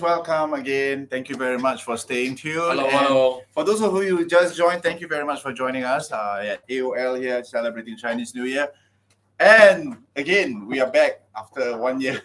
Welcome again. Thank you very much for staying tuned. Hello, And hello. for those of you who just joined, thank you very much for joining us at AOL here, celebrating Chinese New Year. And again, we are back after 1 year.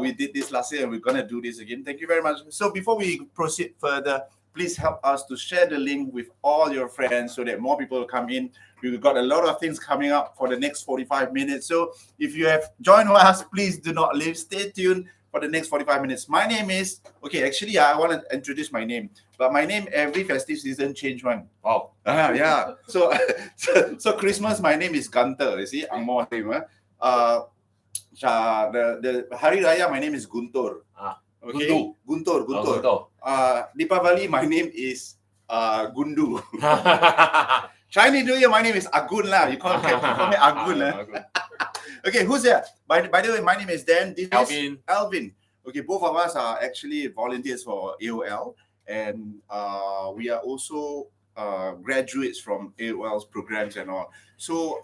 We did this last year and we're going to do this again. Thank you very much. So before we proceed further, please help us to share the link with all your friends so that more people will come in. We've got a lot of things coming up for the next 45 minutes. So if you have joined us, please do not leave. Stay tuned for the next 45 minutes. My name is, actually, I want to introduce my name. But my name, every festive season, change one. Wow. Yeah. So Christmas, my name is Gunter. You see, Angmo name. The Hari Raya, my name is Guntur. Okay, Guntur. Deepavali, my name is Gundu. Chinese New Year, my name is Agun lah. You call me Agun lah. Okay, who's there? By the way, my name is Dan. This is Alvin. Okay, both of us are actually volunteers for AOL, and we are also graduates from AOL's programs and all. So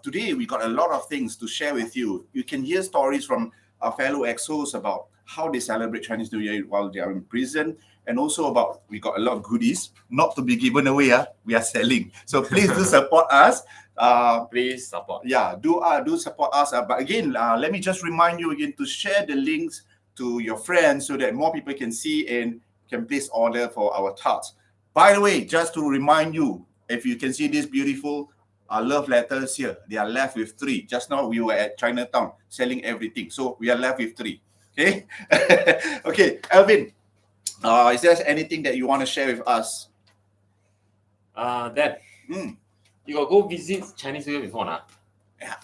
today we got a lot of things to share with you. You can hear stories from our fellow EXOs about how they celebrate Chinese New Year while they are in prison, and also about we got a lot of goodies not to be given away. We are selling. So please do support us. Please support. Yeah, do support us. But again, let me just remind you again to share the links to your friends so that more people can see and can place order for our tarts. By the way, just to remind you, if you can see these beautiful love letters here, they are left with 3. Just now we were at Chinatown selling everything, so we are left with 3. Okay. Okay, Alvin, is there anything that you want to share with us? Dad, you got go visit Chinese New Year before, nah? Yeah,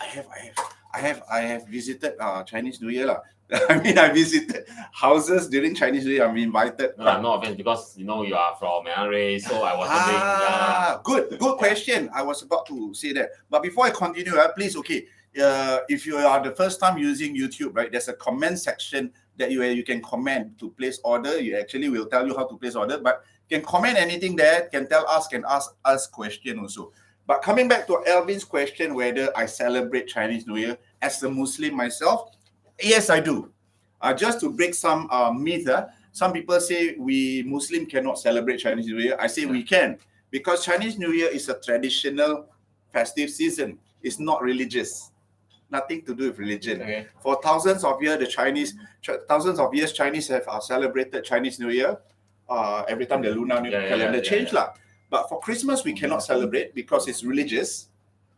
I have visited Chinese New Year lah. I mean, I visited houses during Chinese New Year. I'm invited. No offense, because you are from Mandarin, so I was wondering. Good question. I was about to say that, but before I continue, please, if you are the first time using YouTube, right, there's a comment section that you can comment to place order. You actually will tell you how to place order, but you can comment anything there. Can tell us, can ask us question also. But coming back to Alvin's question, whether I celebrate Chinese New Year as a Muslim myself, yes, I do. Just to break some myth, some people say we Muslim cannot celebrate Chinese New Year. I say we can, because Chinese New Year is a traditional festive season. It's not religious. Nothing to do with religion. Okay. For thousands of years, Chinese have celebrated Chinese New Year. Every time the lunar calendar changed. But for Christmas, we cannot celebrate because it's religious.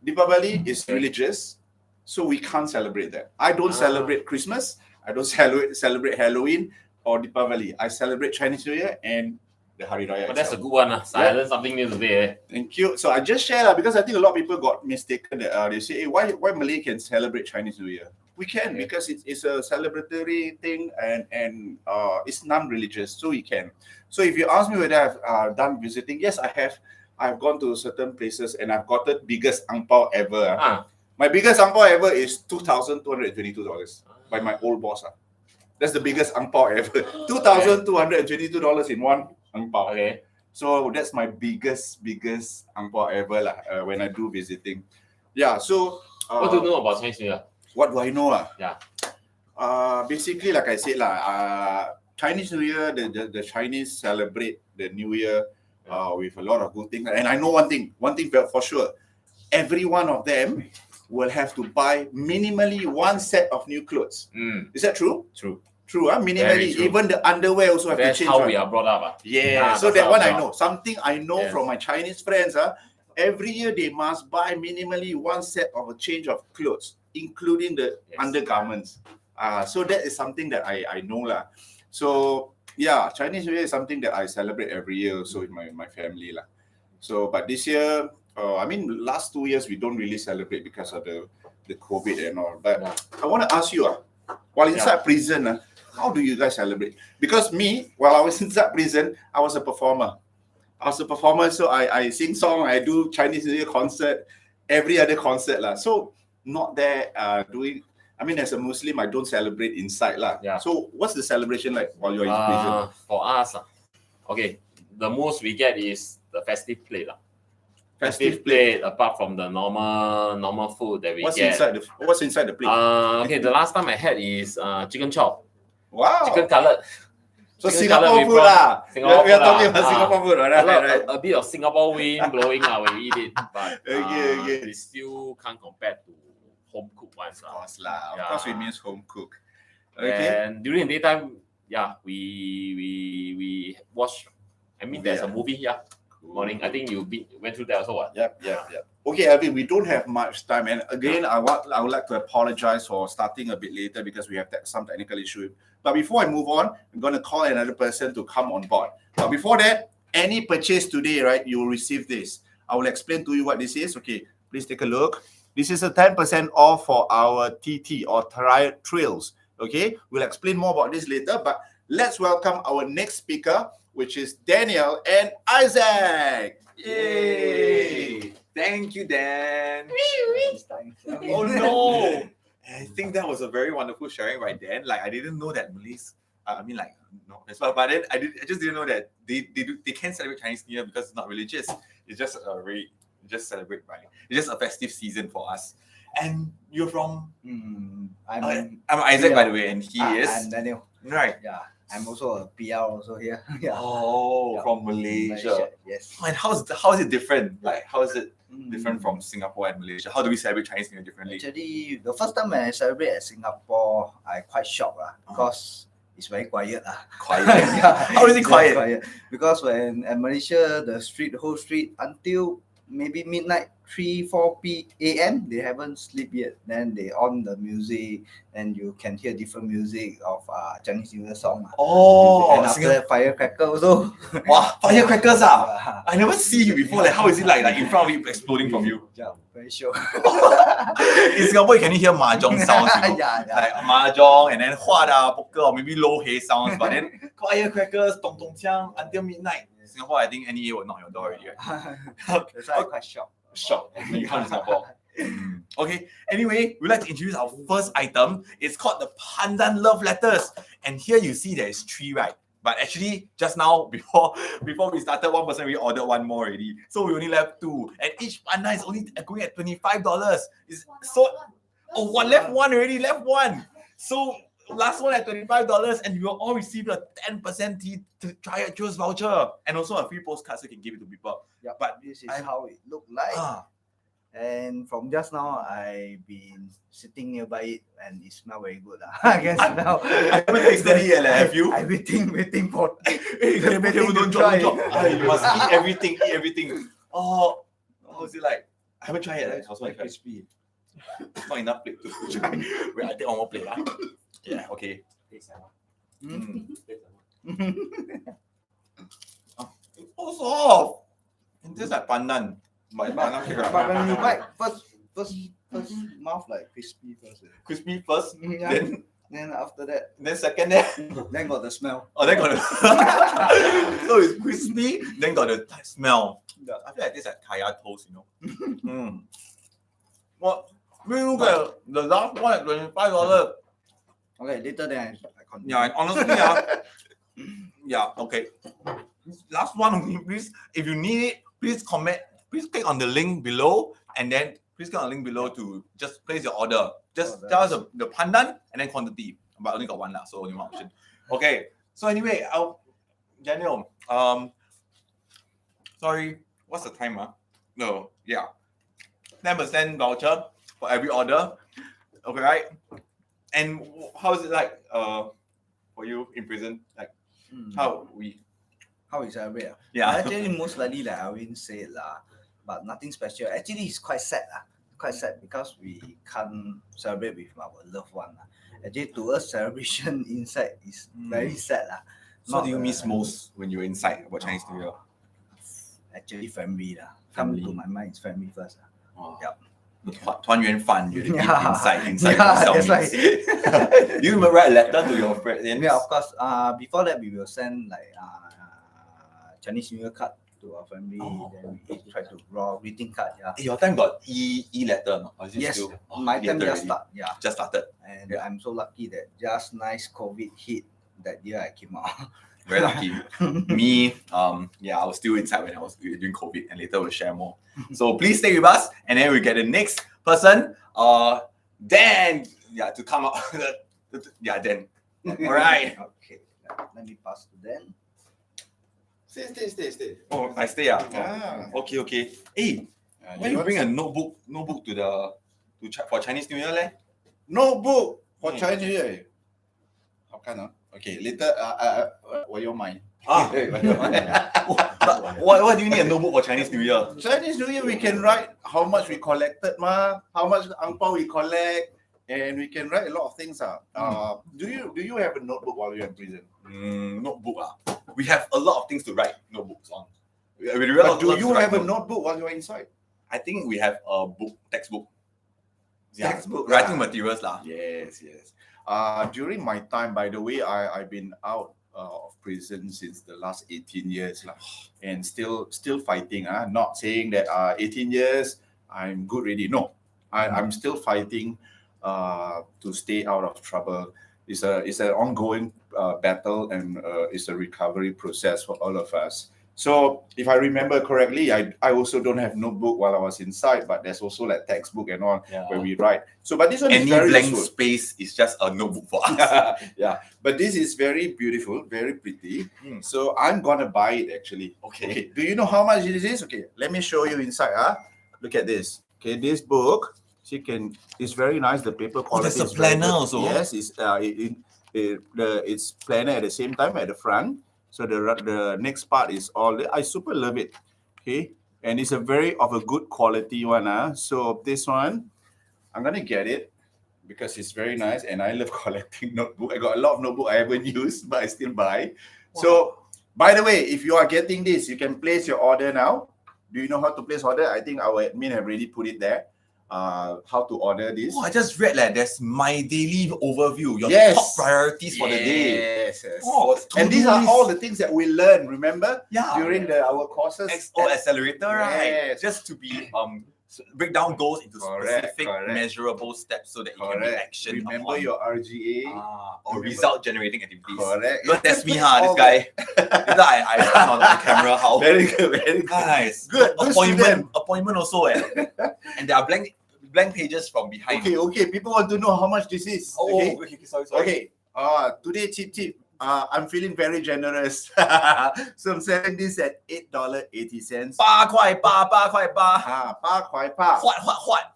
Deepavali is religious, so we can't celebrate that. I don't celebrate Christmas. I don't celebrate Halloween or Deepavali. I celebrate Chinese New Year and the Hari Raya. But that's a good one. So I learned something new today. Thank you. So I just share because I think a lot of people got mistaken that they say, hey, why Malay can celebrate Chinese New Year? We can because it's a celebratory thing and it's non-religious, so we can. So if you ask me whether I've done visiting, yes, I have. I've gone to certain places and I've got the biggest ang pao ever. My biggest ang pao ever is $2,222 by my old boss. That's the biggest ang pao ever. $2,222 in one ang pao. Okay. So that's my biggest ang pao ever when I do visiting. Yeah. So what do you know about Chinese New Year? What do I know? Yeah. Basically, like I said, Chinese New Year, the Chinese celebrate the New Year with a lot of good things. And I know one thing for sure. Every one of them will have to buy minimally one set of new clothes. Is that true? True. True, minimally. True. Even the underwear also have That's to change. That's how we are brought up. Yeah, so that one I know. Something I know from my Chinese friends. Every year they must buy minimally one set of a change of clothes, including the undergarments. So that is something that I know. So yeah, Chinese New Year is something that I celebrate every year also with my family. So, but this year, last 2 years we don't really celebrate because of the COVID and all. But I want to ask you, while inside prison, how do you guys celebrate? Because me, while I was inside prison, I was a performer. So I sing song, I do Chinese New Year concert, every other concert. So not there doing, as a Muslim, I don't celebrate inside. So what's the celebration like while you're in prison? For us, okay, the most we get is the festive plate. Festive plate, apart from the normal food that we get. What's inside the plate? Okay, the last time I had is chicken chop. Wow. Chicken cutlet. So Single Singapore colour food with lah. Singapore We are food talking lah. about Singapore food, A, right? a bit of Singapore wind blowing when we eat it, but Okay. we still can't compare to home cooked ones. Of course lah. Of Yeah. course, we means home cook. Okay. And during the daytime, yeah, we watch. I mean, there's a movie, yeah. Morning. I think you went through that also. What? Yep. Okay, Alvin, we don't have much time, and again, I would like to apologize for starting a bit later because we have some technical issue. But before I move on, I'm going to call another person to come on board. But before that, any purchase today, right, you will receive this. I will explain to you what this is. Okay, please take a look. This is a 10% off for our TT or Trails. Okay, we'll explain more about this later. But let's welcome our next speaker, which is Daniel and Isaac. Yay! Thank you, Dan. Oh no! I think that was a very wonderful sharing right then. Like I didn't know that Malays. No, as well. But then I just didn't know that they can celebrate Chinese New Year because it's not religious. It's just just celebrate, right? It's just a festive season for us. And you're from? I'm Isaac, by the way, and he is. I'm Daniel. Right. Yeah, I'm also a PR also here. Yeah. Oh, Yeah. from Malaysia. Yes. And how is it different? Like how is it different from Singapore and Malaysia? How do we celebrate Chinese New Year differently? Actually, the first time when I celebrate at Singapore, I quite shocked because it's very quiet. Quiet. Yeah, How is it it's quiet? very Because when at Malaysia, the whole street, until maybe midnight, 3-4 a.m., they haven't sleep yet. Then they on the music, and you can hear different music of Chinese New Year song. Oh, and after that, firecracker also. wow, firecrackers ah! Yeah. I never see you before. Like, how is it like in front of you exploding from you? Yeah, very sure. In Singapore, you can hear mahjong sounds, you know? Yeah. Like mahjong and then huada, poker, or maybe low hay sounds. But then firecrackers, tong tong chiang until midnight. Singapore, I think NEA will knock your door already. Right? That's why I'm quite shocked. Shocked when you come to Singapore. Okay, anyway, we'd like to introduce our first item. It's called the Pandan Love Letters. And here you see there's 3, right? But actually, just now, before we started, one person we ordered one more already. So we only left 2. And each pandan is only going at $25. It's so left one already, left one. So last one at $25, and you will all receive a 10% try at Juice voucher and also a free postcard so you can give it to people. Yeah, But this is how it looked like. And from just now, I've been sitting nearby it, and it smells very good. I can smell. I haven't tasted it yet, have you? I'm waiting for. Hey, don't drop. You must eat everything. Oh, how's it like? I haven't tried it. It's How's quite it? crispy. Not enough plate to try. Wait, I take one more plate. Yeah, okay. Mm. It's so soft. It tastes like pandan. But pandan cake, But when you bite, first mouth like crispy first. crispy first, Yeah. Then after that, then second there. then got the smell. Oh, then got the so it's crispy, then got the smell. Yeah. I feel like this like kaya toast, you know. Well, we look at the last one at $25. Okay, later then I continue. Yeah, and honestly, yeah, okay. Last one only, please. If you need it, please comment. Please click on the link below, and then please click on the link below to just place your order. Just tell us the pandan and then quantity. But I only got one now, so only one option. Okay. So anyway, Daniel, sorry, what's the time? No, yeah, 10% voucher for every order. Okay, right? And how is it like for you in prison? Like how is celebrate? Yeah. Actually, most likely like I wouldn't say it but nothing special. Actually, it's quite sad Quite sad because we can't celebrate with our loved one. Actually, to us, celebration inside is very sad So what do you miss most when you're inside about Chinese New Year? Actually, family Come to my mind is family first. Yep. 团圆饭 you eat inside Yeah, yourself. that's right. You will write a letter to your friends. Yeah, of course. Before that, we will send like Chinese New Year card to our family. Then we try to draw greeting card. Yeah. Your time got e-letter, no? Or is it Yes, still, my time e-letter just already? start. Yeah. Just started. And I'm so lucky that just nice COVID hit that year I came out. Very lucky. Me, I was still inside when I was doing COVID, and later we'll share more. So please stay with us, and then we get the next person, Dan, to come up. Dan. All right. Okay. Let me pass to them. Stay. Oh, I stay. Ah. Yeah. Okay. Hey, why you bring a notebook to for Chinese New Year leh? Notebook for Hmm. Chinese New Year. How can Okay, later. What your mind? Ah. But why do you need a notebook for Chinese New Year? Chinese New Year, we can write how much we collected, how much ang pao we collect, and we can write a lot of things. Do you have a notebook while you're in prison? Notebook. We have a lot of things to write notebooks on. But do you have a notebook while you're inside? I think we have a textbook. Textbook, writing materials lah. Yes. During my time, by the way, I've been out of prison since the last 18 years lah, and still fighting. Not saying that 18 years I'm good already. No, I'm still fighting to stay out of trouble. It's an ongoing battle, and it's a recovery process for all of us. So if I remember correctly, I also don't have notebook while I was inside, but there's also like textbook and all where we write. So, but this one is Any very blank useful. space is just a notebook for us. Yeah, but this is very beautiful, very pretty. So I'm gonna buy it actually. Okay. Do you know how much this is? Okay, let me show you inside. Look at this. Okay, this book. It's very nice. The paper quality. there's a is very planner good. also. Yes, it's planner at the same time at the front. So the next part is all. I super love it. Okay, and it's a very of a good quality one. So this one, I'm gonna get it because it's very nice, and I love collecting notebook. I got a lot of notebook I haven't used, but I still buy. Wow. So, by the way, if you are getting this, you can place your order now. Do you know how to place order? I think our admin have already put it there. How to order this? Oh, I just read there's my daily overview, your Yes. top priorities for the day. Yes. Oh, And these are all the things that we learn, remember? Yeah. During our courses. XO Accelerator, right? Yes. Just to be break down goals into Correct, specific measurable steps so that it can be action Remember upon. your RGA. Or result generating activities. Correct. Because that's me, this guy. Later I stand on the camera how. Very good. Guys, Good appointment also and there are blank pages from behind. Okay. People want to know how much this is. Okay, sorry. Okay. Today cheap. I'm feeling very generous. So I'm selling this at $8.80. 8块8 8块8.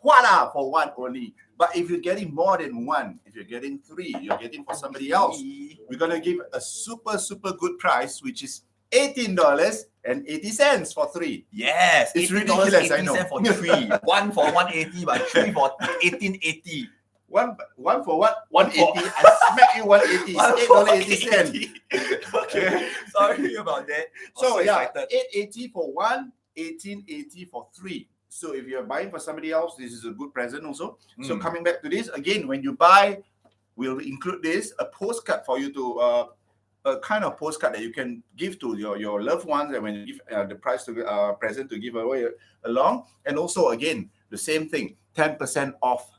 What? For one only. But if you're getting more than one, if you're getting 3, you're getting for somebody else. We're gonna give a super good price, which is $18.80 for 3. Yes, It's ridiculous, I know. $18.80 for 3. 1 for 180, but 3 for 1880. One for what? 180. I smack you 180. It's $8.80. Okay, sorry about that. So yeah, excited. 880 for 1, 1880 for 3. So if you're buying for somebody else, this is a good present also. So coming back to this again, when you buy, we'll include this a postcard for you to a kind of postcard that you can give to your loved ones, and when you give the price to present to give away along, and also again the same thing, 10% off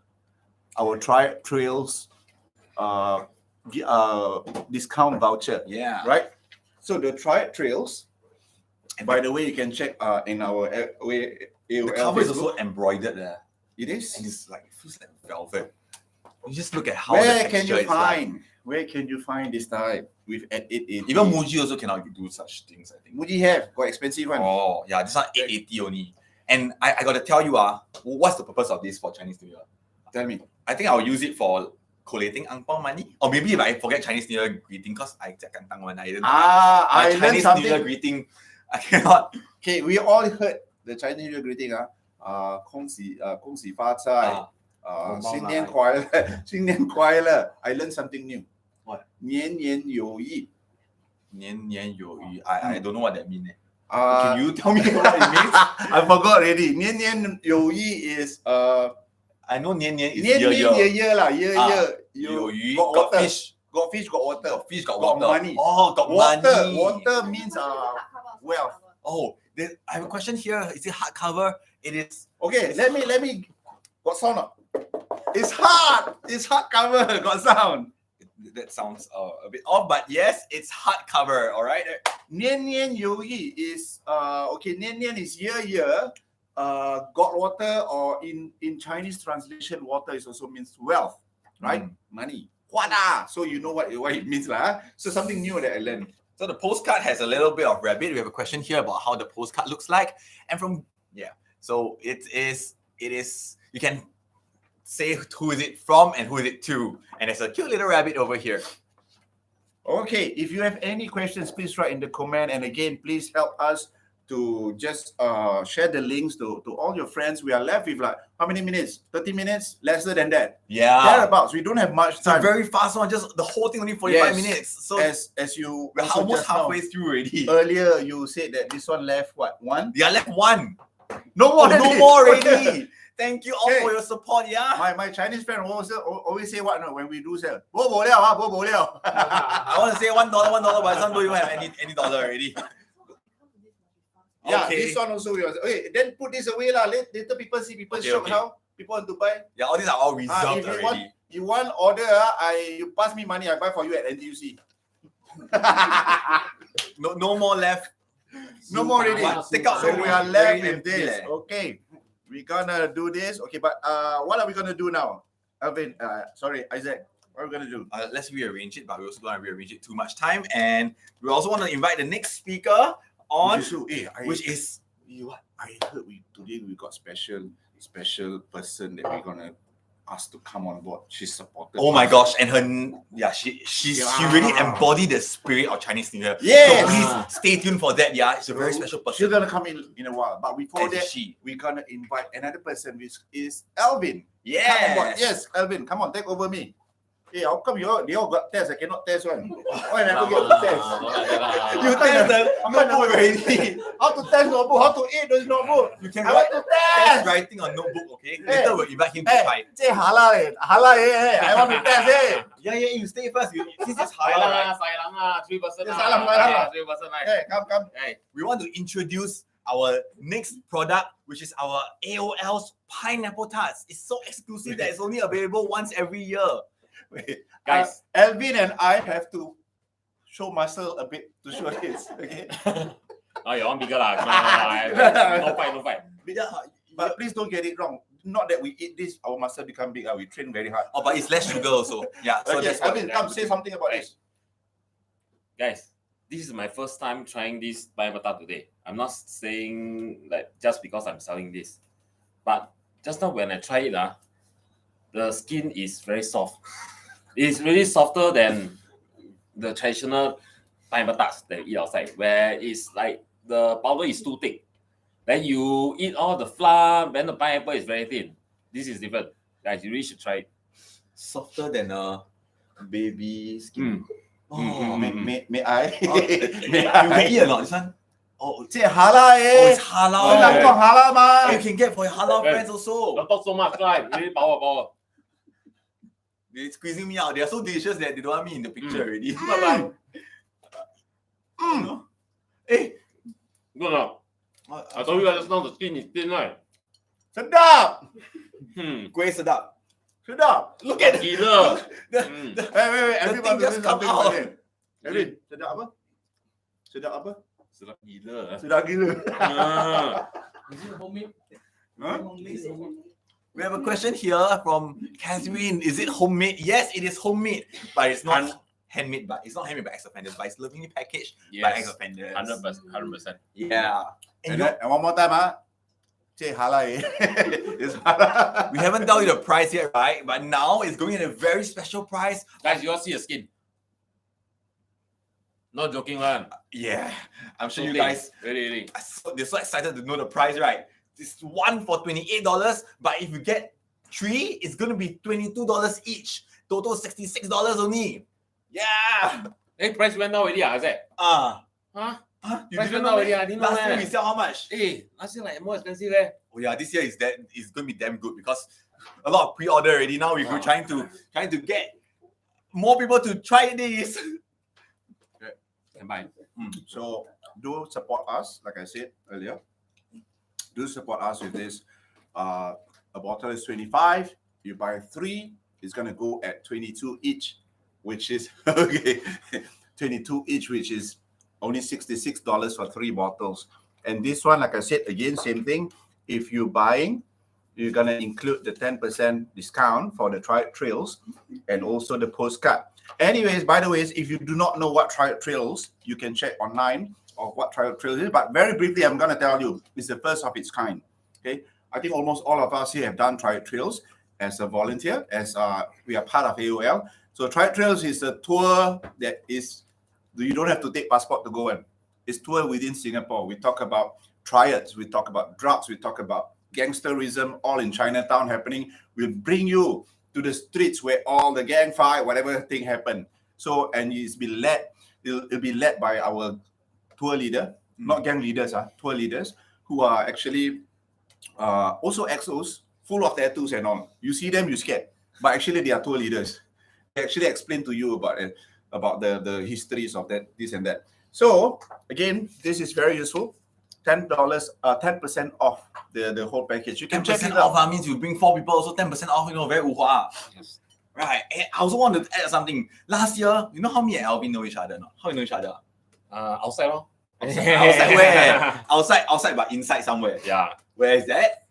our trails discount voucher. Yeah. Right. So the trails. And by the way, you can check in our The cover is also embroidered there. It is. And it's like, it feels like velvet. You just look at how Where the can you texture is like. find? Where can you find this type with at 880? Even Muji also cannot do such things, I think. Muji have got expensive one. Oh, yeah, this one 880 only. And I got to tell you, what's the purpose of this for Chinese New Year? Tell me. I think I'll use it for collating ang pao money. Or maybe if I forget Chinese New Year greeting, because I kantang one, I didn't. I learned Chinese New Year something. greeting, I cannot. Okay, we all heard the Chinese New Year greeting. 恭喜发财，新年快乐，新年快乐。I learned something new. What? 年年有余。年年有余. I don't know what that means. Can you tell me what it means? I forgot already. 年年有余 is I know 年年is 年 year 年 year. 啦，year 有余 got got water. fish. Got fish, got water. Got fish, got Got water. money. Oh, got Water. money. Water means wealth. Oh, I have a question here. Is it hardcover? It is. Okay, let me. Got sound up. It's hard. It's hardcover. Got sound. That sounds a bit off, but yes, it's hardcover. All right. 年年有余 is okay. 年年 is year. Got water, or in Chinese translation, water is also means wealth, right? Money. Huada. So you know what it means lah. So something new that I learned. So the postcard has a little bit of rabbit. We have a question here about how the postcard looks like. And so it is, you can say who is it from and who is it to. And there's a cute little rabbit over here. Okay, if you have any questions, please write in the comment. And again, please help us to just share the links to all your friends. We are left with like, how many minutes? 30 minutes? Lesser than that. Yeah. Thereabouts. We don't have much It's a time. very fast one, just the whole thing only 45 Yes. minutes. So As you we're also almost just now- halfway through already. Earlier, you said that this one left what? One? Yeah, left one. No more. No more already. Thank you all Okay. for your support, yeah. My Chinese friend always say what? No, when we do sell, bo bo liao, bo bo liao. I want to say $1, but some don't even have any dollar already. Yeah, Okay. this one also. Okay, then put this away lah. Later people see people Okay, shock okay. how people want to buy. Yeah, all these are all reserved if you already. You want order? You pass me money. I buy for you at NTUC. No more left. No more already. Take out So we are left very with this. empty. Okay, we're gonna do this. Okay, but what are we gonna do now? Alvin, sorry, Isaac. What are we gonna do? Let's rearrange it, but we also don't want to rearrange it too much time. And we also want to invite the next speaker on, which is what? I heard today we got special person that we're gonna ask to come on board. She's supported. oh my gosh, and she really Yeah. embodied the spirit of Chinese New Year. Yes. So please stay tuned for that. Yeah, it's a very special She's person. gonna come in a while. But before And that, she. we're gonna invite another person, which is Alvin. Come on board. Yes. Yes, Alvin, come on, take over me. Hey, how come they all got test? I cannot test one. Why I never get to test? You test the notebook already. How to test notebook? How to eat this notebook? You can I write want to test test. writing on notebook, okay? Hey. Later we'll invite him to Hey, try. say halal hey. I want to test hey. Yeah, you stay first. Since it's Sai halal, lang, right? sai lang lah. 3% Yes, lah. sai lang, sai lang. Okay, 3% lah. Hey, come. Hey, We want to introduce our next product, which is our AOL's pineapple tarts. It's so exclusive that it's only available once every year. Wait, guys. Alvin and I have to show muscle a bit to show this. Okay. Oh, your one bigger lah. Come on, no fight. But please don't get it wrong. Not that we eat this, our muscle become big. We train very hard. Oh, but it's less sugar also. Yeah, so Okay, that's what. Alvin, come say something about this. Guys, this is my first time trying this pineapple tart today. I'm not saying like just because I'm selling this, but just now when I try it, the skin is very soft. It's really softer than the traditional pineapple tarts that you eat outside, where it's like the powder is too thick. Then you eat all the flour, then the pineapple is very thin. This is different. Guys, you really should try it. Softer than a baby skin. Oh, May I? you May can eat or not, this one? Oh, it's halal Oh, it's eh. halal. Oh, lang kong halal ma. You can get for your halal Hey. friends also. Don't talk so much, right? Really power. They're squeezing me out. They are so delicious that they don't want me in the picture already. Mm. No. Hey, No. I told you guys just now the skin is thin, right? Sedap. kuih sedap. Sedap. Look at it. Gila. The- the- Wait. The Everyone thing just come out. Alvin, sedap apa? Sedap apa? Sedap gila. Sedap gila. Is it homemade? Huh? We have a question here from Catherine. Is it homemade? Yes, it is homemade, but it's not handmade. But it's not handmade by ex-offenders, but it's lovingly packaged by Yes. ex-offenders. 100%. Yeah. And one more time, say halal eh. It's halal. We haven't told you the price yet, right? But now it's going at a very special price. Guys, you all see the skin? Not joking, man. Yeah, I'm sure So you thin. guys Really. they're so excited to know the price, right? It's one for $28, but if you get 3, it's gonna be $22 each. Total $66 only. Yeah. Hey, price went down already, Isaac. Huh? You Price didn't went know down already, meh? I didn't know. Last year we Man. sell how much? Hey, last year like more expensive, eh? Oh yeah, this year is going to be damn good because a lot of pre-order already. Now we're Wow. trying to get more people to try this. Can buy. So do support us, like I said earlier. Do support us with this. A bottle is 25. You buy 3, it's gonna go at 22 each, which is okay. 22 each, which is only $66 for 3 bottles. And this one, like I said, again, same thing. If you're buying you're gonna include the 10% discount for the Triad Trails and also the postcard. Anyways, by the way, if you do not know what Triad Trails, you can check online of what Triad Trails is. But very briefly, I'm gonna tell you, it's the first of its kind. Okay, I think almost all of us here have done Triad Trails as a volunteer, as we are part of AOL. So Triad Trails is a tour that is, you don't have to take passport to go in. It's tour within Singapore. We talk about triads, we talk about drugs, we talk about gangsterism, all in Chinatown happening. We'll bring you to the streets where all the gang fight, whatever thing happened. So, and it'll be led by our tour leader, not gang leaders, tour leaders, who are actually also exos, full of tattoos and all. You see them, you scared. But actually they are tour leaders. They actually explain to you about it, about the histories of that, this and that. So again, this is very useful. $10, 10% off the whole package. You can check it 10% out. off means you bring 4 people, also 10% off, very uhua. Yes. Right. And I also want to add something. Last year, you know how me and Alvin know each other or not? How you know each other? Outside, lor. Outside where? Outside, but inside somewhere. Yeah. Where is that?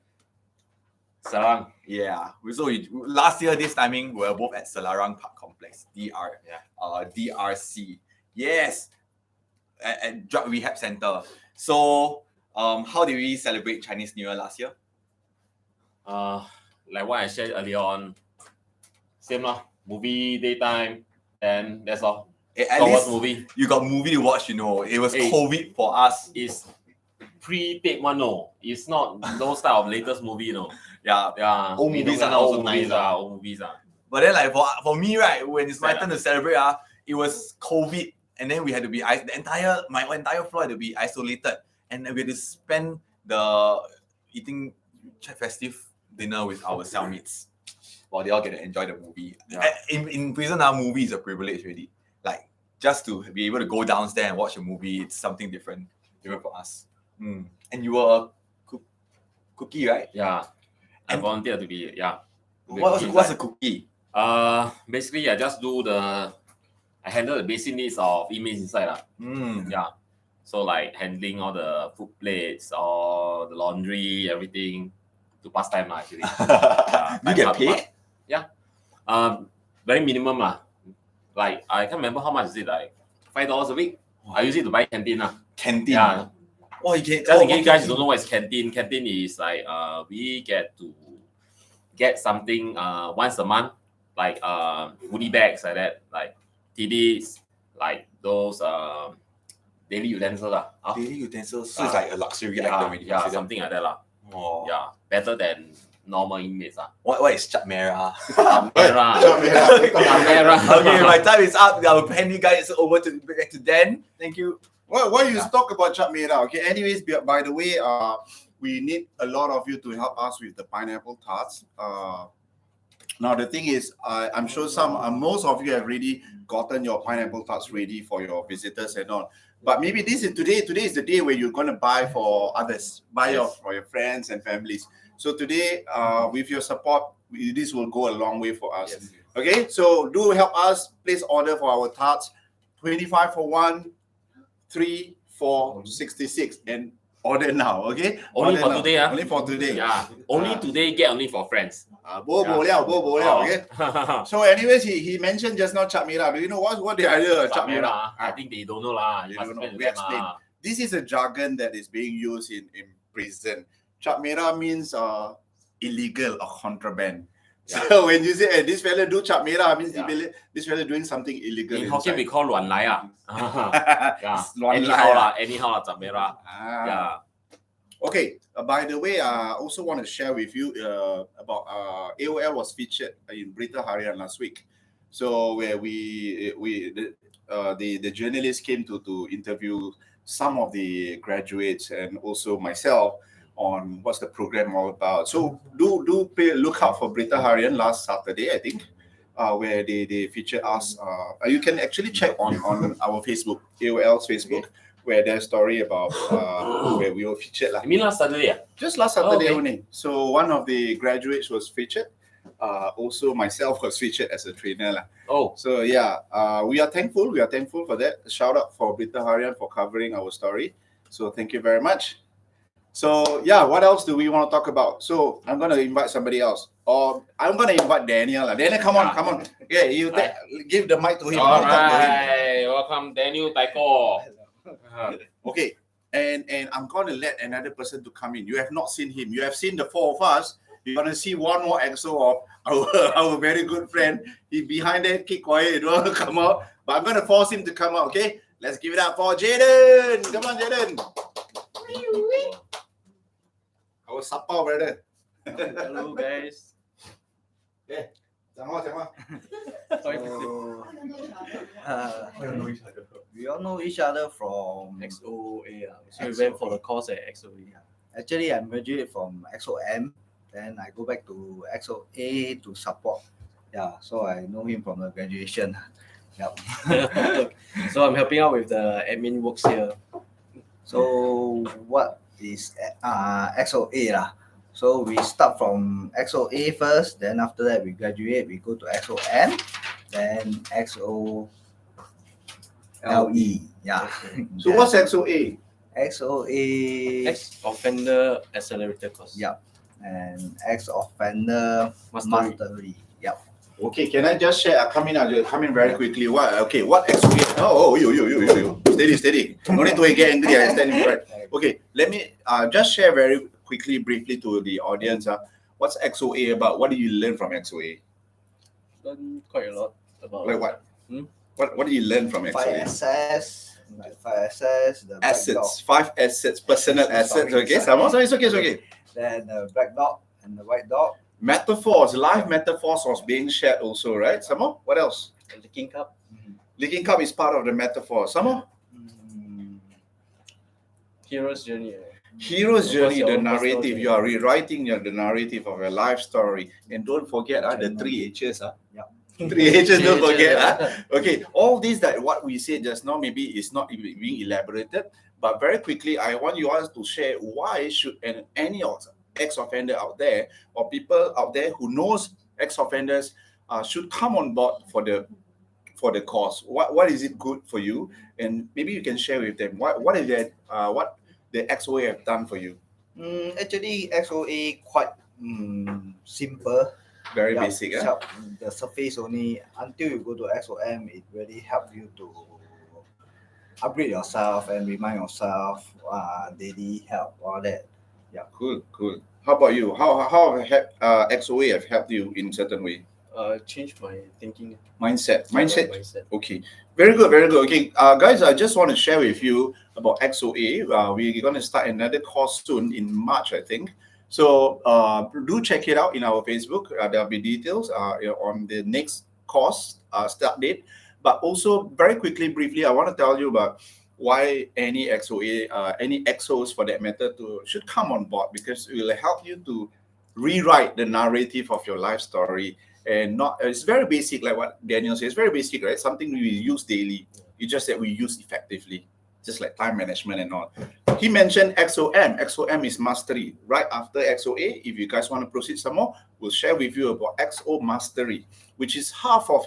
Selarang. Yeah. So last year, this timing, we were both at Selarang Park Complex, DRC. Yes. At Drug Rehab Center. So, how did we celebrate Chinese New Year last year? Like what I shared earlier on, same lah. Movie daytime, and that's all. At Got least watch movie. you got movie to watch, It was Hey. COVID for us. It's pre-tape one, no. It's not those type of latest movie, no. Yeah. Yeah. Old we movies don't are like also old nice, movies, old movies. But then, like for me, right, when it's my Yeah. turn to celebrate, it was COVID, and then we had to be my entire floor had to be isolated, and then we had to spend the eating festive dinner with our cellmates while they all get to enjoy the movie. Yeah. In prison, our movie is a privilege, really. Like just to be able to go downstairs and watch a movie, it's something different, even for us. And you were a cookie, right? Yeah. I And- volunteered to be, yeah. What's a cookie? Basically, I just do I handle the basic needs of inmates inside. Yeah. So like handling all the food plates, all the laundry, everything to pass time actually. You get paid? Very minimum Like I can't remember how much is it, like $5 a week. I use it to buy canteen Canteen. Yeah. Oh, you can. Just in case you guys don't know what is canteen. Canteen is like we get to get something once a month, like goodie bags like that, like TDs, like those daily utensils Daily utensils. So it's like a luxury item when you yeah, consider. something like that Oh. Yeah, better than normal inmates What is Chap Merah? Okay, my time is up. I'll hand you guys over to back to Dan. Thank you. Well, why you talk about Chap Merah? Okay. Anyways, by the way, we need a lot of you to help us with the pineapple tarts. Now the thing is, I'm sure most of you have already gotten your pineapple tarts ready for your visitors and all. But maybe today is the day where you're going to buy for others, for your friends and families. So today, with your support, this will go a long way for us. Yes. Okay, so do help us place order for our tarts. 25 for 1, 3 for 66, and order now. Okay, Only Order for now. today, Only for today. Yeah, only today get only for friends. Bo liao, okay. So anyways, he mentioned just now Chap Merah. Do you know what the idea of Chap Merah? I think they don't know lah. They You must don't know. explain to We them, explain. This is a jargon that is being used in prison. Chap Merah means illegal or contraband. Yeah. So when you say, this fella do Chap Merah, means Yeah. this fella doing something illegal. In Hokkien we call 乱来 Yeah, It's 乱来 anyhow lah, 杂merah. Yeah. Okay. By the way, I also want to share with you about AOL was featured in Berita Harian last week. So where the journalists came to interview some of the graduates and also myself on what's the program all about. So do look out for Berita Harian last Saturday, I think, where they featured us. You can actually check on our Facebook, AOL's Facebook, where there's story about where we were featured. You mean last Saturday? Just last Saturday okay. only. So one of the graduates was featured. Also myself was featured as a trainer. Oh, So yeah, we are thankful. We are thankful for that. Shout out for Berita Harian for covering our story. So thank you very much. So yeah, what else do we want to talk about? So I'm gonna invite somebody else, or I'm gonna invite Daniel. Daniel, come on, come on. Yeah, you give the mic to him. All You talk to him. right, welcome Daniel Taiko. Okay, and I'm gonna let another person to come in. You have not seen him. You have seen the four of us. You're gonna see one more EXO of our very good friend. He behind there, keep quiet. You don't want to come out. But I'm gonna force him to come out. Okay, let's give it up for Jaden. Come on, Jaden. Our supper, brother. Hello guys. Come on. So, we all know each other from XOA. So we went for the course at XOA. Actually, I'm graduated from XOM. Then I go back to XOA to support. Yeah, so I know him from the graduation. Yep. So I'm helping out with the admin works here. So what is XOA lah? So we start from XOA first, then after that we graduate, we go to XOM, then XOLE. Yeah. So what's XOA? XOA Ex-offender accelerator course. Yeah. and ex-offender mastery. Yep. Okay, can I just share? Come in very quickly. What XOA? Oh, you. Steady. No need to get angry. I stand in front. Okay, let me just share very quickly, briefly to the audience. What's XOA about? What do you learn from XOA? Learn quite a lot about. Like what? What do you learn from XOA? 5 assets, the black dog. Assets, 5 assets, personal assets. Okay, someone. So it's okay. Then the black dog and the white dog. Metaphors, live metaphors was being shared also, right? Some more? What else? The King Cup. Licking Cup is part of the metaphor. Some more? Hero's journey. Hero's journey, What's the your personal narrative. journey? You are rewriting the narrative of your life story. And don't forget the 3 H's. Yep. 3 H's, don't forget. Okay, all these that what we said just now maybe is not being elaborated, but very quickly, I want you all to share why should any ex-offender out there or people out there who knows ex-offenders should come on board for the course. What is it good for you? And maybe you can share with them what is that what the XOA have done for you. Actually, XOA quite simple. Very Yeah, basic. help the surface only. Until you go to XOM, it really help you to upgrade yourself and remind yourself daily help, all that. Cool. How about you? How have XOA have helped you in certain way? Change my thinking. Mindset. Mindset. Okay, very good. Okay, guys, I just want to share with you about XOA. We're going to start another course soon in March, I think. So do check it out in our Facebook. There'll be details on the next course start date. But also, very quickly, briefly, I want to tell you about why any XOA, any XOs for that matter, should come on board, because it will help you to rewrite the narrative of your life story. And it's very basic, like what Daniel says, very basic, right? Something we use daily. It's just that we use effectively, just like time management and all. He mentioned XOM. XOM is mastery. Right after XOA, if you guys want to proceed some more, we'll share with you about XO mastery, which is half of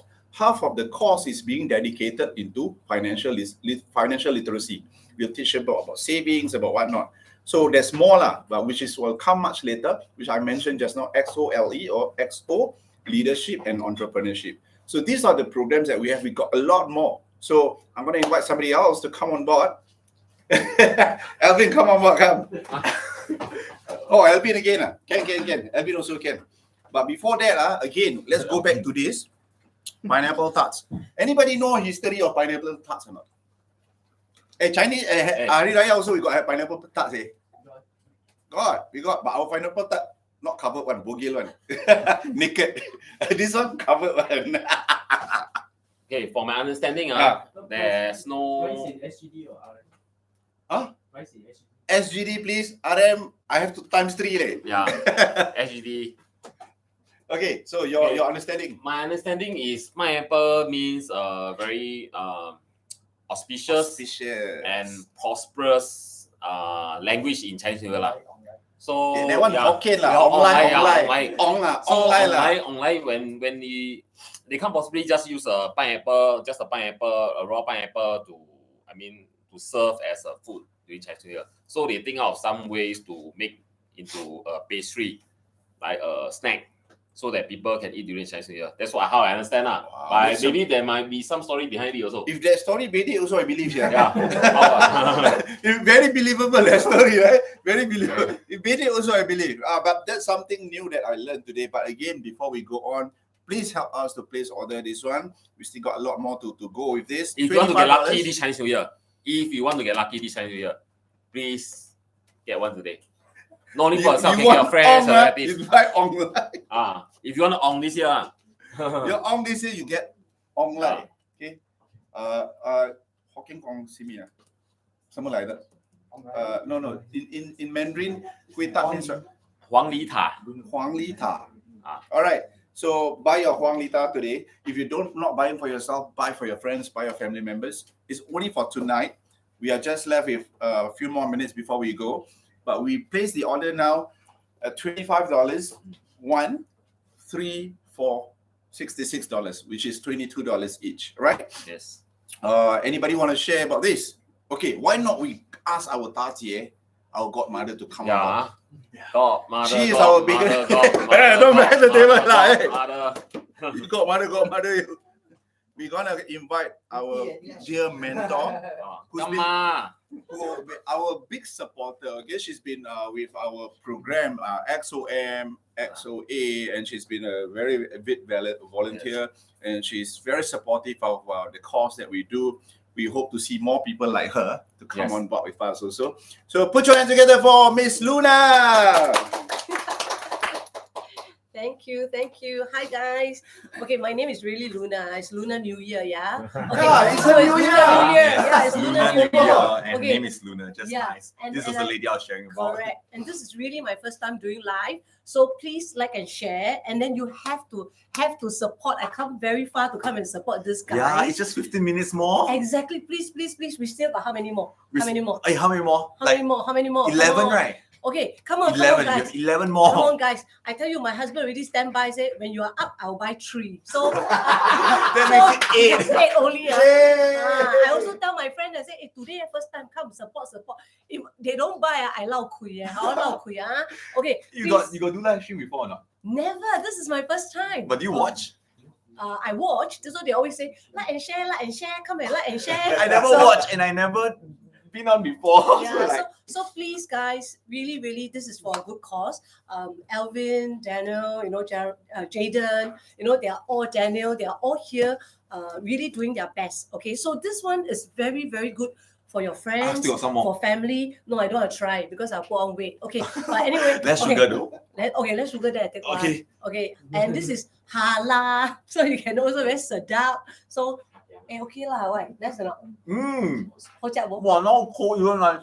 the course is being dedicated into financial literacy. We'll teach about savings, about whatnot. So there's more but which will come much later, which I mentioned just now, XOLE or XO, leadership and entrepreneurship. So these are the programs that we have. We got a lot more. So I'm going to invite somebody else to come on board. Alvin, come on board, come. Oh, Alvin again. Can. Alvin also can. But before that, again, let's go back to this. Pineapple tarts. Anybody know history of pineapple tarts or not? Chinese, Hari Raya also we got pineapple tarts. We got, but our pineapple tart not covered one, bogil one. Naked. This one covered one. Okay, for my understanding, there's no. SGD or RM? Huh? SGD. SGD, please. RM, I have to times 3. Yeah, SGD. Okay, so your understanding. My understanding is pineapple means very auspicious and prosperous language in Chinese New Year lah. So that one Hokkien lah. Online when they can't possibly just use a pineapple, a raw pineapple to serve as a food. during Chinese New Year. So they think of some ways to make into a pastry, like a snack, so that people can eat during Chinese New Year. That's how I understand. Wow, But that's maybe there might be some story behind it also. If that story made it, also I believe. Yeah. Yeah. It's very believable, that story, right? Very believable. If made it, also I believe. But that's something new that I learned today. But again, before we go on, please help us to place order this one. We still got a lot more to go with this. If you want to get lucky $25. this Chinese New Year, please get one today. Not only for yourself, get your friends or relatives. You buy online. If you want to on this year, You're on this year, you get online. Okay. Hokkien Kong Simi. Something like that. No. In Mandarin, Hui Ta means what? Huang Li Ta. Huang Li Ta. Ah. All right. So buy your Huang Li Ta today. If you not buying for yourself, buy for your friends, buy your family members. It's only for tonight. We are just left with a few more minutes before we go. But we place the order now at $25, 1, 3, 4, $66, which is $22 each, right? Yes. Anybody want to share about this? Okay, why not we ask our Tatie, our godmother, to come Yeah. on? Godmother. She is our biggest. Don't mess the table lah. Godmother. We're gonna invite our dear mentor, who's been our big supporter. Okay, she's been with our program XOM, XOA, and she's been a very avid volunteer, and she's very supportive of the cause that we do. We hope to see more people like her to come on board with us also. So put your hands together for Miss Luna. Thank you. Hi guys. Okay, my name is really Luna. It's Lunar New Year, yeah. Okay, It's a new year. Yeah, it's Lunar New Year. And Okay. name is Luna, just Yeah, nice. and- This is and the lady I was sharing about. Correct. And this is really my first time doing live. So please like and share. And then you have to support. I come very far to come and support this guy. Yeah, it's just 15 minutes more. Exactly. Please. We still got how many more? We How many more? Hey, how many more? How many more? How many more? Come 11, on. right? Okay, come on, 11. guys. You have 11 more. Come on, guys. I tell you, my husband already stand by, say, when you are up, I'll buy 3. So, That makes it 8. it's 8 only. I also tell my friend, I say, hey, today, first time, come support. If they don't buy, I lau kui. Okay, You please. got do live stream before or not? Never. This is my first time. But do you watch? I watched. So they always say, like and share, come and like and share. I never So- watch and I never been on before. Yeah, So like, so please, guys, really, this is for a good cause. Alvin, Daniel, Jaden, they are all Daniel. They are all here, really doing their best. Okay, so this one is very, very good for your friends, still got some more. for family. No, I don't want to try because I'll put on weight. Okay, but anyway, less okay. sugar though. Let's sugar that. Take Okay. one. Okay, and this is halal, so you can also very sedap. So, okay lah, why? That's enough. Wow, now cold you don't like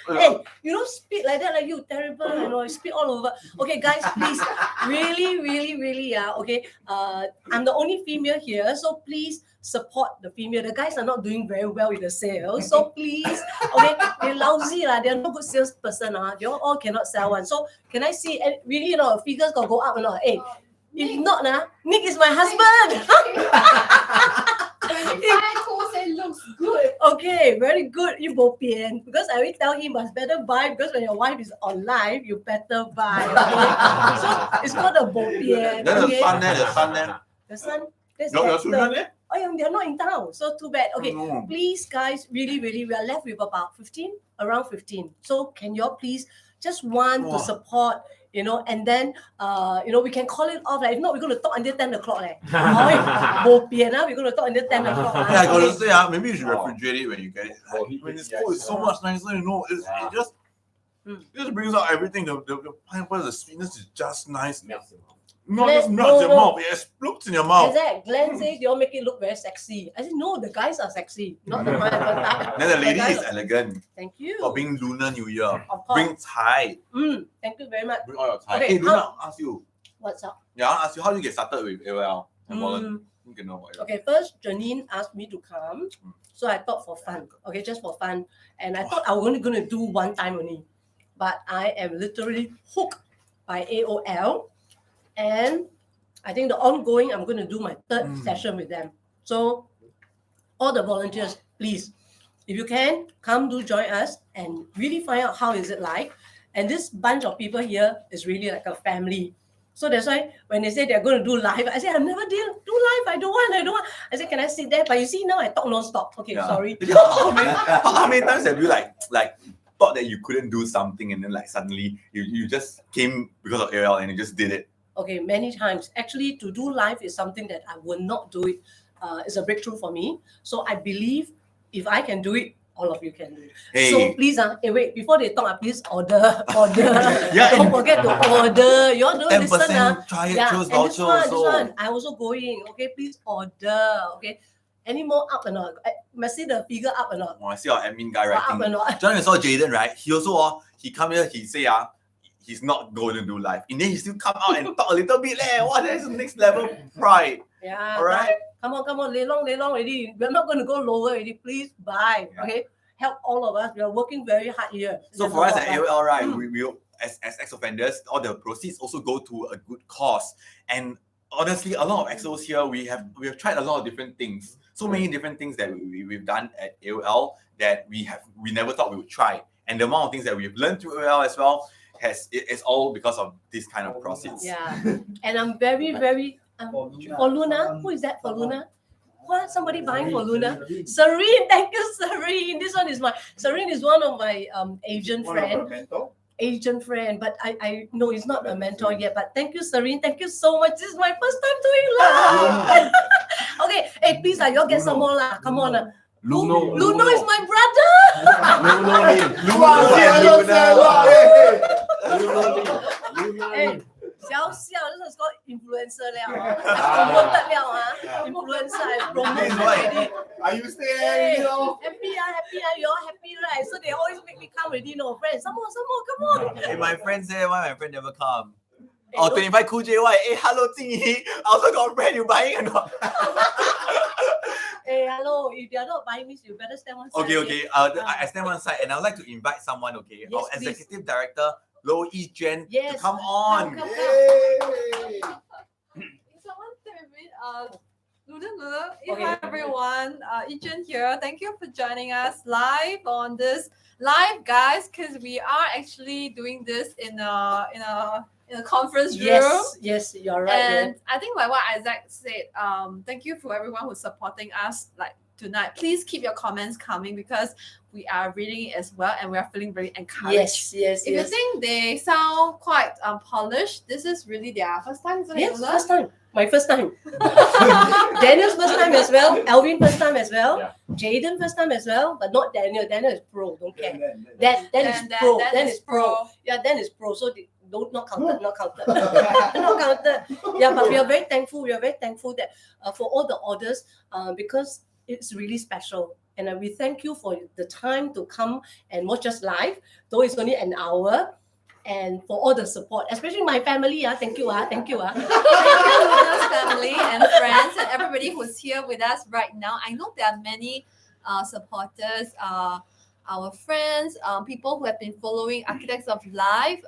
Hey, you don't speak like that, like you terrible, you speak all over. Okay, guys, please, really, okay. I'm the only female here, so please support the female. The guys are not doing very well with the sales, so please, okay, they're lousy, they're not good salesperson, they all cannot sell one. So can I see, and really, figures gonna go up or not? Hey, if not, Nick is my husband. It looks good. Okay, very good. You bo pian. Because I always tell him must better buy because when your wife is on live, you better buy. Okay? So it's not a bo pian. Then Okay? the sun there. The son. That's Your the children actor. there? Oh, yeah, they're not in town. So too bad. Okay, No. please, guys, really, we are left with about 15, around 15. So can you all please just want to support, and then, we can call it off. If not, we're going to talk until 10 o'clock. Bo pian, we're going to talk until 10 o'clock. Yeah, I gotta Okay. say, maybe you should refrigerate it when you get it. When it's cold, it's so much nicer, it just brings out everything. The pineapple, the sweetness is just nice. Not just melts in your mouth, it explodes in your mouth. Exactly. Glenn says you all make it look very sexy. I said, no, the guys are sexy, not the pineapple. Then the lady guys is are- elegant Thank you. for being Lunar New Year. Of course. Bring Thai. Thank you very much. Bring all your Thai. Okay, Hey, Luna, ask you. What's up? Yeah, I'll ask you how you get started with AOL and Wallen. Mm, You can know about it. okay, first Janine asked me to come, so I thought for fun. Okay, just for fun, and I thought I was only going to do one time only, but I am literally hooked by AOL, and I think the ongoing I'm going to do my third session with them. So all the volunteers, please, if you can, come do join us. and really find out how is it like. And this bunch of people here is really like a family. So that's why when they say they're going to do live, I say, I've never do live. I don't want. I say, can I sit there? But you see, now I talk non-stop. Okay, sorry. How many times have you like thought that you couldn't do something and then like suddenly you just came because of AOL and you just did it? Okay, many times. Actually, to do live is something that I will not do it. It's a breakthrough for me. So I believe if I can do it, all of you can do it. Hey. So please, wait, before they talk, please order. Yeah, Don't forget to order. You all don't 10% listen. try it, Yeah, choose and this voucher one, also. I also going. Okay, please order. Okay, any more up or not? Must see the figure up or not? Oh, I see our admin guy Up or writing. not? John, you saw Jaden, right? He also he come here, he say he's not going to do live. And then he still come out and talk a little bit. Wow, that's the next level pride. Yeah. Alright. Come on, lay long already. We're not going to go lower already. Please buy. Yeah. Okay, help all of us. We are working very hard here. So There's for a us lot, at right? AOL, right, we will as ex-offenders, all the proceeds also go to a good cause. And honestly, a lot of XOs here, we have tried a lot of different things. So many different things that we've done at AOL that we never thought we would try. And the amount of things that we've learned through AOL as well it's all because of this kind of proceeds. Yeah, and I'm very for Luna. Who is that for Luna? What? Somebody buying for Luna? Serene, thank you, Serene. This one is Serene is one of my Asian friend. Asian friend, but I know he's not a mentor yet. But thank you, Serene. Thank you so much. This is my first time doing live. Okay, hey, please, you all get some more lah. Come on. Luno is my brother. Hey, Xiao Xiao, this one's called influencer now. I promoted now, influencer. I promoted already. Are you still Hey, you know? happy, you all happy, right? So they always make me come already, no friends. Some more, come on. Hey, my friend say why my friend never come. Hey, Oh, don't- 25 cool JY. Hey, hello, Jingyi. I also got a friend, you buying or not? Hey, hello. If they are not buying this, you better stand one side. Okay. I stand one side and I'd like to invite someone, okay? Yes, Our please. executive director, Lo Yijuan, to Yes. come on. Come. Yay! Someone tell me, Luna. Okay. Hi everyone, Yijuan here. Thank you for joining us live on this guys, because we are actually doing this in a conference room. Yes, you're right. And I think like what Isaac said, thank you for everyone who's supporting us like tonight. Please keep your comments coming because we are reading it as well and we are feeling very encouraged. Yes. If you think they sound quite polished, this is really their first time, isn't it? Yes, Lola? first time. My first time. Daniel's first time as well. Alvin first time as well. Yeah. Jaden first time as well, but not Daniel. Daniel is pro. Don't care. Then- Dan is pro. Dan Dan is is pro. Yeah, Dan is pro. So not counted. Not counted. Yeah, but we are very thankful. We are very thankful that for all the orders, because it's really special. And we thank you for the time to come and watch us live, though it's only an hour. And for all the support, especially my family. Thank you. Thank you. Thank you, Luna's family and friends and everybody who's here with us right now. I know there are many supporters, our friends, people who have been following Architects of Life.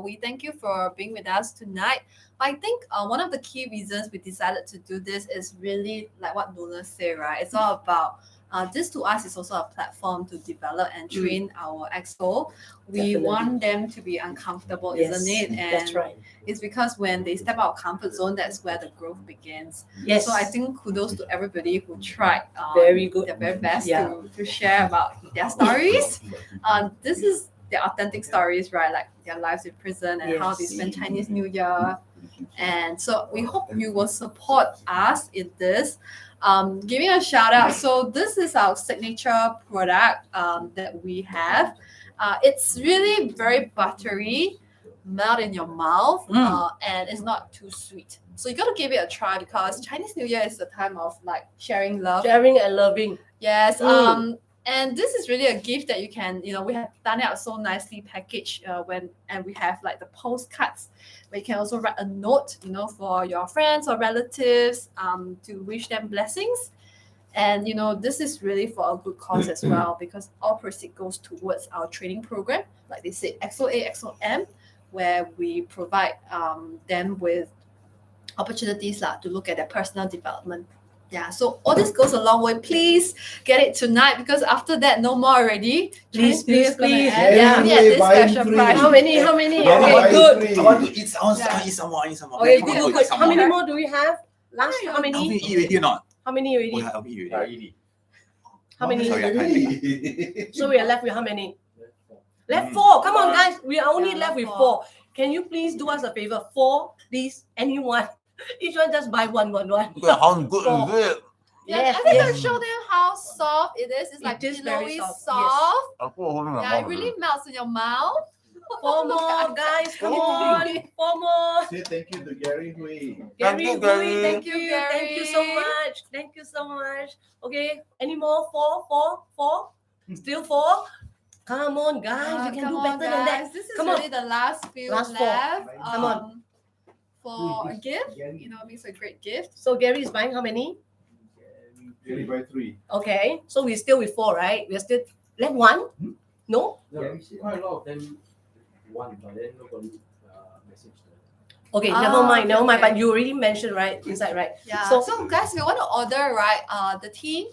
We thank you for being with us tonight. But I think one of the key reasons we decided to do this is really like what Luna said, right? It's all about this to us is also a platform to develop and train our EXO. We Definitely. want them to be uncomfortable, isn't it? And That's right. it's because when they step out of comfort zone, that's where the growth begins. Yes. So I think kudos to everybody who tried Very good. their very best Yeah. to share about their stories. This is their authentic stories, right? Like their lives in prison and how they Yes. spend Chinese New Year. And so we hope you will support us in this. Giving a shout out. So this is our signature product that we have. It's really very buttery, melt in your mouth, and it's not too sweet. So you got to give it a try because Chinese New Year is the time of like sharing love. Sharing and loving. Yes. And this is really a gift that you can, we have done it out so nicely packaged and we have like the postcards where you can also write a note, for your friends or relatives to wish them blessings. And, this is really for a good cause as well because all proceeds goes towards our training program, like they said, XOA, XOM, where we provide them with opportunities to look at their personal development. Yeah, so all this goes a long way. Please get it tonight because after that, no more already. Please, Chinese New Year's gonna please. end. Yeah, Only at this buy special free. price. How many? How many? Buy Okay, good. free. I want to eat some. Yeah. Eat some more. Eat some more. Okay, Come on, good, eat good. some How more. many more do we have? Last, how Alvin, many? eat already or not? How many Oh, already? yeah, Alvin eat already. How many? Sorry, I can't. So we are left with how many? Left Mm. 4. Come on, guys. We are only Yeah, left with left 4. Can you please do us a favor? 4, please. Anyone. Each one just buy one. Look at how good Four. is it? Yeah, Yes, I think yes. I'll show them how soft it is. It's like It is very pillowy soft, soft. yes. Yeah, it really melts in your mouth. 4 more, guys. Come Oh. on. 4 more. Say thank you to Gary Hui. Thank Gary, you, Hui, Gary. thank you. Gary. Thank you so much. Thank you so much. Okay. Any more? 4? Still 4? Come on, guys. You can Come do on, better than that. guys. This is Come on. really the last few Last four. left. Come on. For a gift, it makes a great gift. So Gary is buying how many? Gary buy 3. Okay. So we're still with 4, right? We're still left 1? No? Quite a lot of them want, but then nobody message them. Okay, Ah, never mind. okay. But you already mentioned, right? Inside, right? Yeah. So- So, guys, if you want to order, right? The team,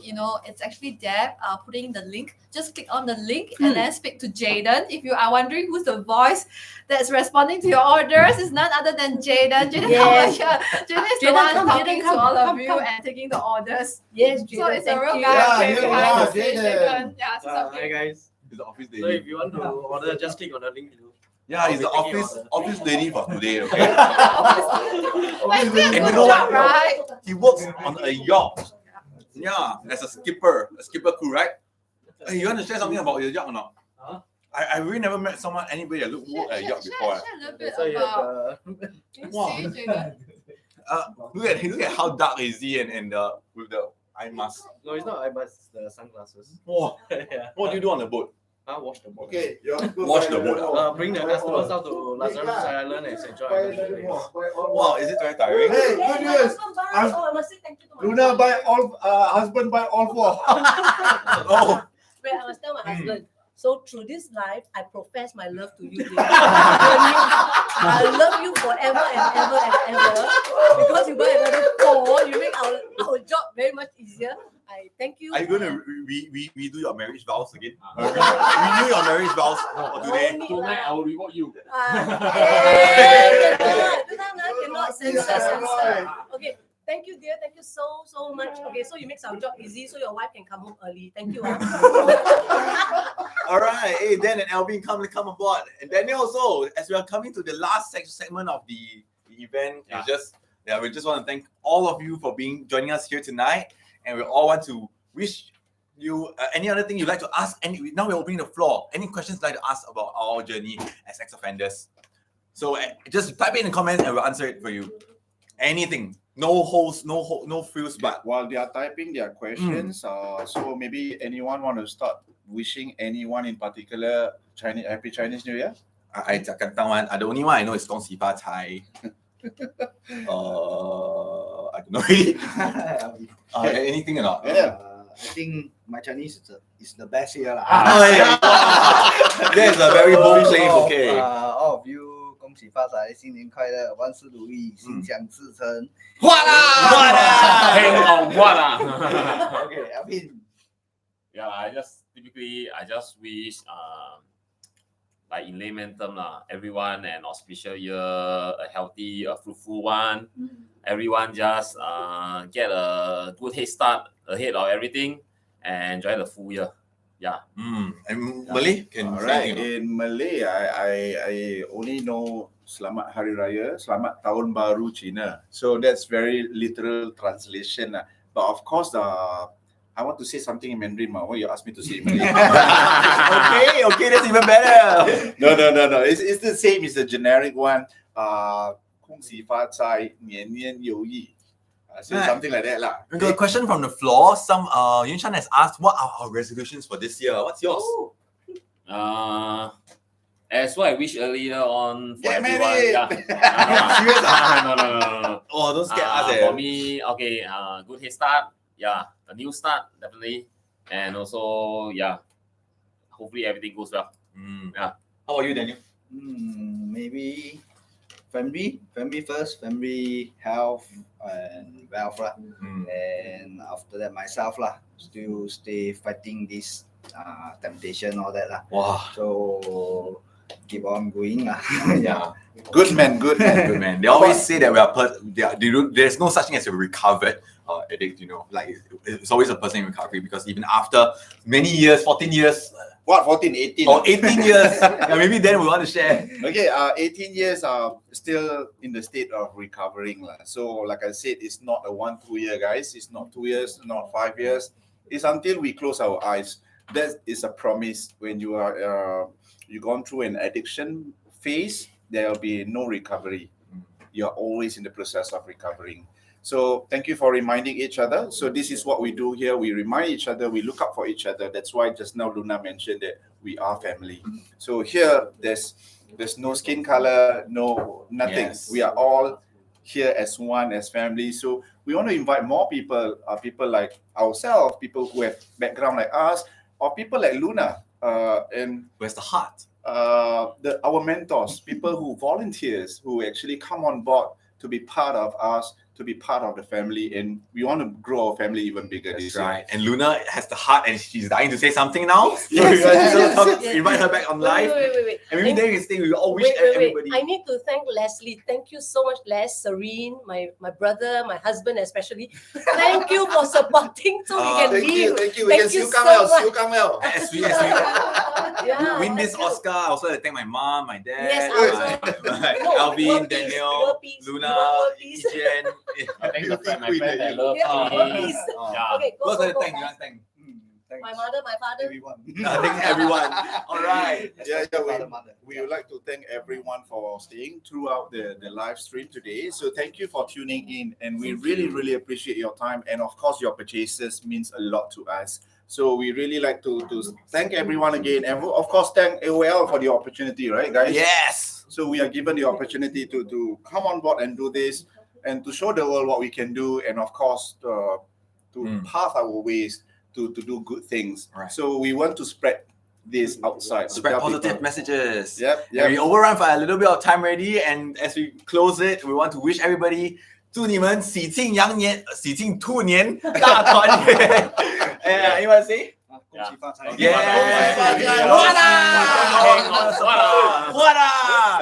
it's actually there. Putting the link. Just click on the link and then speak to Jaden. If you are wondering who's the voice that's responding to your orders, it's none other than Jaden. Jaden, Yes. Jaden is the Jaden, one come, talking Jaden, to come, all of come, you come. and taking the orders. Yes, So Jaden, it's a thank real you. guy Yeah, here yeah, behind yeah, the stage, Jaden. Jaden. Yeah, so Hi something. guys. He's the office So if lady. you want to order, just click on the link below. Yeah, he's the I'll be taking office order. lady for today. Okay. But it's still a And good you know job, what? right? He works on a yacht. Yeah, as a skipper crew, right? Hey, you want to share something about your yacht or not? Huh? I really never met anybody that worked at a yacht before. Share a little bit So you have about. the Wow. You see, Jaden? Look at how dark is he and with the eye mask. no, it's not eye mask, the sunglasses. Wow. Yeah. What do you do on the boat? Wash the boat. Okay, you want to go Watch buy the boat, another Bring the one. customers out to Lazarus Island and St. John Buy Island. another one. Buy all Wow, one. is it very tiring? Hey, Yes, good my news. husband buy. I'm- Oh, I must say thank you to my Luna husband. buy all, husband buy all 4. Oh, Wait, I must tell my Hmm. husband. So through this life, I profess my love to you, David. I love you forever and ever and ever. Because you buy another 4, you make our job very much easier. I thank you. are you going to redo your marriage vows again? Renew your marriage vows for today. Only Tonight lah. I will reward you. Hey, cannot censor. Yeah, Okay, thank you, dear. Thank you so much. Okay, so you make our job easy, so your wife can come home early. Thank you. All right, hey, Dan and Alvin, come aboard, and Daniel also. As we are coming to the last segment of the event, we just want to thank all of you for joining us here tonight, and we all want to wish you any other thing you'd like to ask. Now we're opening the floor. Any questions you'd like to ask about our journey as ex-offenders? So just type it in the comments, and we'll answer it for you. Anything, no holes, no frills, but While they are typing their questions, so maybe anyone want to start wishing anyone in particular Happy Chinese New Year? I the only one I know is 恭喜发财. I don't know really. Anything or not? Yeah. I think my Chinese is the best here lah. That is a very bold claim. Okay. All of you 恭喜发财，新年快乐，万事如意，心想事成。Hang on, what Okay, Alvin. Yeah, I just wish like in layman term everyone an auspicious year, a healthy, a fruitful one. Everyone just get a good head start ahead of everything and enjoy the full year. Yeah. And Malay can All say right. anything? In Malay, I only know Selamat Hari Raya, Selamat Tahun Baru Cina. So that's very literal translation. But of course, I want to say something in Mandarin. What you asked me to say in Malay? Okay, that's even better. No. It's the same. It's a generic one. 恭喜发财，年年有余. So Right. something like that lah. We got a question from the floor. Yun Chan has asked, what are our resolutions for this year? What's yours? As what I wish earlier on for Get everyone. married. Yeah. Serious? No. Oh, don't scare us. For me, okay, good head start. Yeah, a new start, definitely. And also, yeah, hopefully everything goes well. How about you, Daniel? Maybe family first, family, health, and wealth lah. Mm. And after that, myself lah. Still stay fighting this temptation, all that lah. Wow. So keep on going lah. Yeah. Good man, good man. Good man. They always say that we are there's no such thing as a recovered addict, you know. Like it's always a person in recovery, because even after many years, 14 years, What, 14, 18? or 18 years, yeah, maybe then we want to share. Okay, 18 years still in the state of recovering lah. So like I said, it's not a 1-2 year, guys. It's not 2 years, not 5 years. It's until we close our eyes. That is a promise. When you are you've gone through an addiction phase, there will be no recovery. You're always in the process of recovering. So thank you for reminding each other. So this is what we do here. We remind each other, we look out for each other. That's why just now Luna mentioned that we are family. So here there's no skin color, no nothing. Yes. We are all here as one, as family. So we want to invite more people, people like ourselves, people who have background like us, or people like Luna, and Where's the heart? our mentors, people who volunteers, who actually come on board to be part of us, to be part of the family, and we want to grow our family even bigger That's this year. right. And Luna has the heart, and she's dying to say something now. yes. Invite her back on live. Wait. And maybe then we say we all wish Wait. everybody. I need to thank Leslie. Thank you so much, Les, Serene, my brother, my husband especially. Thank you for supporting so we can Thank you, leave. thank you. We Thank can still you come so out, much. still come out. As we Yeah, win this thank you. Oscar, I also like to thank my mom, my dad, Yes, my Alvin, world peace, Daniel, world peace, Luna, world peace. Ijen. I thank my friends that Yeah, love Yeah, world me. peace. Yeah. Okay, go, What's go, the go. thank? You want to thank? My mother, my father. Everyone. Thank everyone. All right. Yeah, Father, mother. we would like to thank everyone for staying throughout the live stream today. So thank you for tuning in, and we really appreciate your time, and of course your purchases means a lot to us. So we really like to thank everyone again, and of course thank AOL for the opportunity, right, guys? Yes. So we are given the opportunity to come on board and do this, and to show the world what we can do, and of course to path our ways to do good things. Right. So we want to spread this outside. to Spread tell positive people. messages. Yep. And we overrun for a little bit of time already, and as we close it, we want to wish everybody 祝你们喜庆羊年，喜庆兔年大团圆。You want to say? 恭喜发财。 Yeah. Yeah. What up? What up?